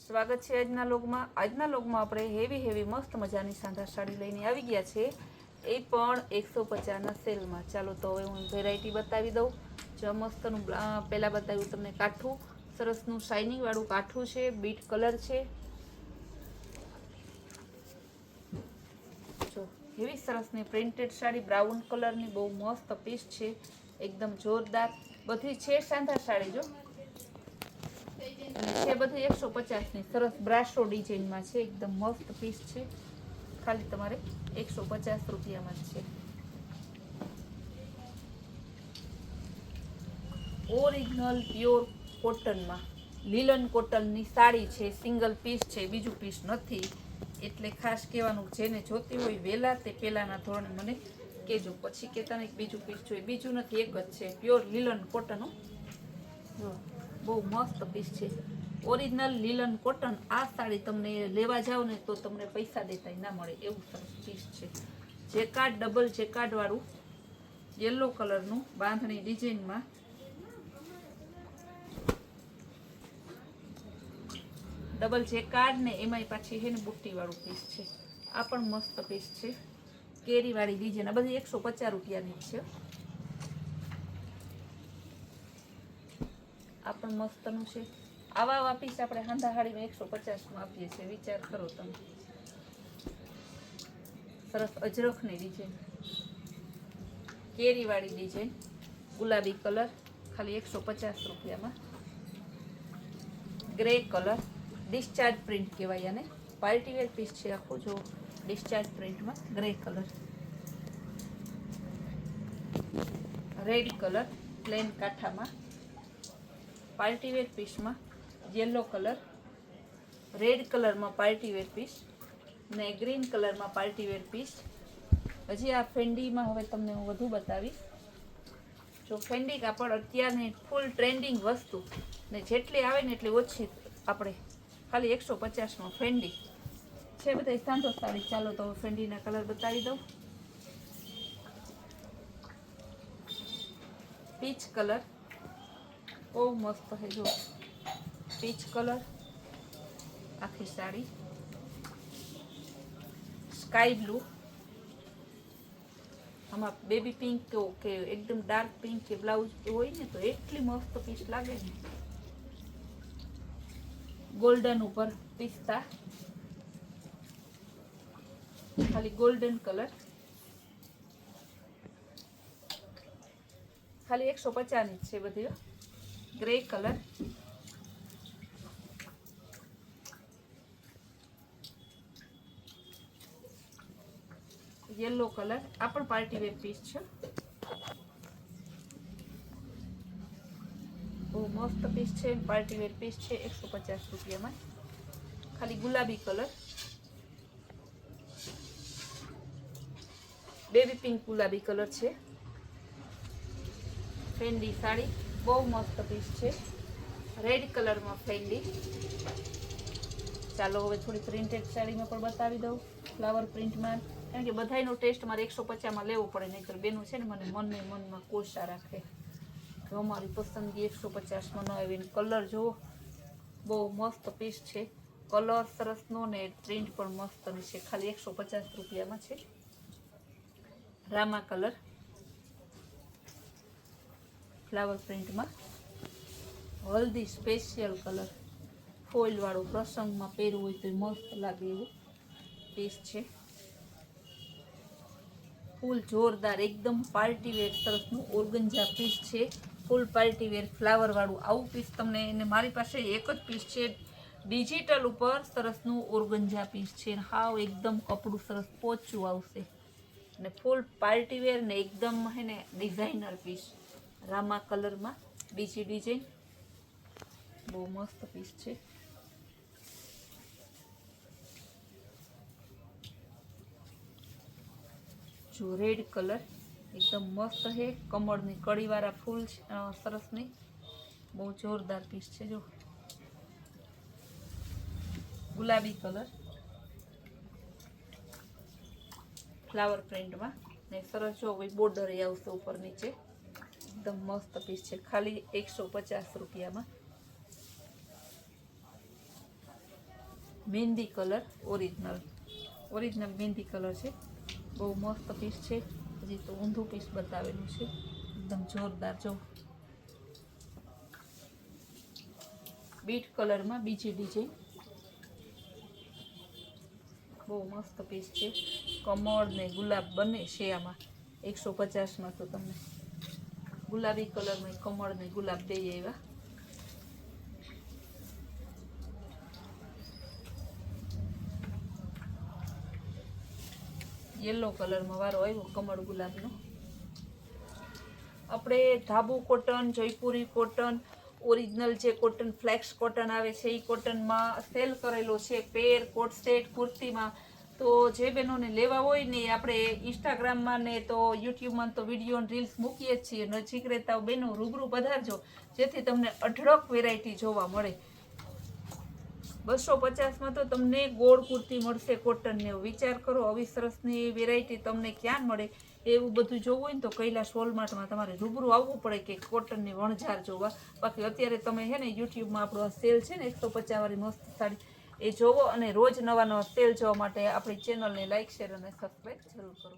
સ્વાગત છે આજના લોગમાં આપણે હેવી મસ્ત મજાની સાંધા સાડી લઈને આવી ગયા છે, એ પણ 150ના સેલમાં. ચાલો તો હવે હું વેરાયટી બતાવી દઉં. જો મસ્તનું પહેલાં બતાવ્યું તમને કાઠું, સરસનું શાઇનિંગ વાળું કાઠું છે, બીટ કલર છે. જો એવી સરસની પ્રિન્ટેડ સાડી બ્રાઉન કલરની બહુ મસ્ત પીસ છે, એકદમ જોરદાર. બધી છે સાંધા સાડી જો છે, બધી 150ની સરસ બ્રાસો ડિઝાઇનમાં છે, એકદમ મસ્ત પીસ છે. ખાલી તમારે 150 રૂપિયામાં જ છે. ઓરિજિનલ પ્યોર કોટનમાં લીલન કોટનની સાડી છે, સિંગલ પીસ છે, બીજું પીસ નથી. એટલે ખાસ કહેવાનું, જેને જોતી હોય વહેલા તે પહેલાંના ધોરણે મને કહેજો, પછી કહેતા નહીં બીજું પીસ જોઈએ. બીજું નથી, એક જ છે, પ્યોર લીલન કોટન. બહુ મસ્ત પીસ છે, ઓરિજિનલ લીલન કોટન. આ સાડી તમને લેવા જાઓ ને તો તમને પૈસા દેતા ના મળે એવું સરસ પીસ છે. જેકાર્ડ, ડબલ જેકાર્ડ વાળું યલો કલરનું બાંધણી ડિઝાઇનમાં ડબલ જેકાર્ડ ને એમાંય પાછી છે ને બુટ્ટી વાળું પીસ છે. આ પણ મસ્ત પીસ છે, કેરી વાળી ડિઝાઇન. આ બધી 150 રૂપિયાની જ છે. આ પણ મસ્તનું છે. આવા પીસ આપણે હાંધાહાડીમાં 150માં આપીએ છીએ, વિચાર કરો તમે. સરસ અજરખની ડિઝાઇન, કેરી વાળી ડિઝાઇન, ગુલાબી કલર, ખાલી 150 રૂપિયામાં. ગ્રે કલર, ડિસ્ચાર્જ પ્રિન્ટ કહેવાય આને, પાર્ટીવેર પીસ છે આખું. જો ડિસ્ચાર્જ પ્રિન્ટમાં grey colour. Red colour plain કાંઠામાં, પાર્ટીવેર પીસમાં યલો કલર, રેડ કલરમાં પાર્ટીવેર પીસ ને ગ્રીન કલરમાં પાર્ટીવેર પીસ. હજી આ ફેન્ડીમાં હવે તમને હું વધુ બતાવીશ. જો ફેન્ડી કાપડ અત્યારની ફૂલ ટ્રેન્ડિંગ વસ્તુ, ને જેટલી આવે ને એટલી ઓછી આપણે ખાલી 150માં ફેન્ડી છે. બધા સાંધો સાડી. ચાલો તો ફેન્ડીના કલર બતાવી દઉં. પીચ કલર બહુ મસ્ત છે, જો પીચ કલર આખી સાડી. સ્કાય બ્લુ, આમાં બેબી પિંક કે એકદમ ડાર્ક પિંક કે બ્લાઉઝ હોય ને તો એટલી મસ્ત પીસ લાગે ને. ગોલ્ડન ઉપર પિસ્તા, ખાલી ગોલ્ડન કલર, ખાલી 150ની જ છે બધી. Grey colour, yellow colour. આ પણ પાર્ટીવેર પીસ છે, બહુ મસ્ત પીસ છે, પાર્ટીવેર પીસ છે. 150 રૂપિયામાં. ખાલી ગુલાબી કલર, બેબી પિંક ગુલાબી કલર છે. ફેન્ડી સાડી બહુ મસ્ત પીસ છે, રેડ કલરમાં ફેન્ડી. ચાલો હવે થોડી પ્રિન્ટેડ સાડીમાં પણ બતાવી દઉં, ફ્લાવર પ્રિન્ટમાં. કારણ કે બધાનો ટેસ્ટ મારે 150માં લેવો પડે, નહીંતર બેનો છે ને મને મનમાં કોશા રાખે કે અમારી પસંદગી 150માં ન આવીને. કલર જુઓ, બહુ મસ્ત પીસ છે. કલર સરસનો ને પ્રિન્ટ પણ મસ્તની છે. ખાલી 150 રૂપિયામાં છે. રામા કલર ફ્લાવર પ્રિન્ટમાં, હલ્દી સ્પેશિયલ કલર, ફોઇલ વાળું, પ્રસંગમાં પહેરવું હોય તો મસ્ત લાગે એવું પીસ છે. ફૂલ જોરદાર, એકદમ પાર્ટીવેર સરસનું ઓર્ગન્જા પીસ છે. ફૂલ પાર્ટીવેર ફ્લાવર વાળું આવું પીસ તમને. એને મારી પાસે એક જ પીસ છે ડિજિટલ ઉપર, સરસનું ઓર્ગન્જા પીસ છે. હાવ એકદમ કપડું સરસ પોચું આવશે, અને ફૂલ પાર્ટીવેર ને એકદમ હે ને ડિઝાઇનર પીસ. રામા કલરમાં બીજી ડિઝાઇન, બહુ મસ્ત પીસ છે. જો રેડ કલર એકદમ મસ્ત છે, કમળની કળીવાળા ફૂલ સરસની, બહુ જોરદાર પીસ છે. જો ગુલાબી કલર ફ્લાવર પ્રિન્ટમાં ને સરસ જો બોર્ડર આવશે ઉપર નીચે, એકદમ મસ્ત પીસ છે. ખાલી 150 રૂપિયામાં. મહેંદી કલર ઓરિજિનલ મહેંદી કલર છે. બહુ મસ્ત પીસ છે. હજી તો ઊંધું પીસ બતાવેલું છે, એકદમ જોરદાર. જો બીટ કલરમાં બીજી ડિઝાઇન, બહુ મસ્ત પીસ છે. કમળ ને ગુલાબ બંને છે આમાં. 150માં તો તમને ગુલાબી કલરમાં કમળ ને ગુલાબ બે આવ્યા. યલો કલરમાં વારો આવ્યો કમળ ગુલાબનો. આપણે ધાબુ કોટન, જયપુરી કોટન, ઓરિજિનલ જે કોટન ફ્લેક્સ કોટન આવે છે એ કોટનમાં સેલ કરેલો છે પેર, કોટ સેટ, કુર્તીમાં. તો જે બહેનોને લેવા હોય ને આપણે ઇન્સ્ટાગ્રામમાં ને તો યુટ્યુબમાં તો વિડીયો અને રીલ્સ મૂકીએ જ છીએ. નજીક રહેતા બહેનો રૂબરૂ પધારજો, જેથી તમને અઢળક વેરાયટી જોવા મળે. 250માં તો તમને ગોળ કુર્તી મળશે કોટનને. વિચાર કરો આવી સરસની વેરાયટી તમને ક્યાં મળે. એવું બધું જોવું હોય ને તો કૈલાસ વોલમાર્ટમાં તમારે રૂબરૂ આવવું પડે કે કોટનની વણઝાર જોવા. બાકી અત્યારે તમે છે ને યુટ્યુબમાં આપણો સેલ છે ને 150 વાળી મસ્ત સાડી એ જોવો, અને રોજ નવા નવા સેલ જોવા માટે આપણી ચેનલને લાઈક, શેર અને સબસ્ક્રાઈબ જરૂર કરો.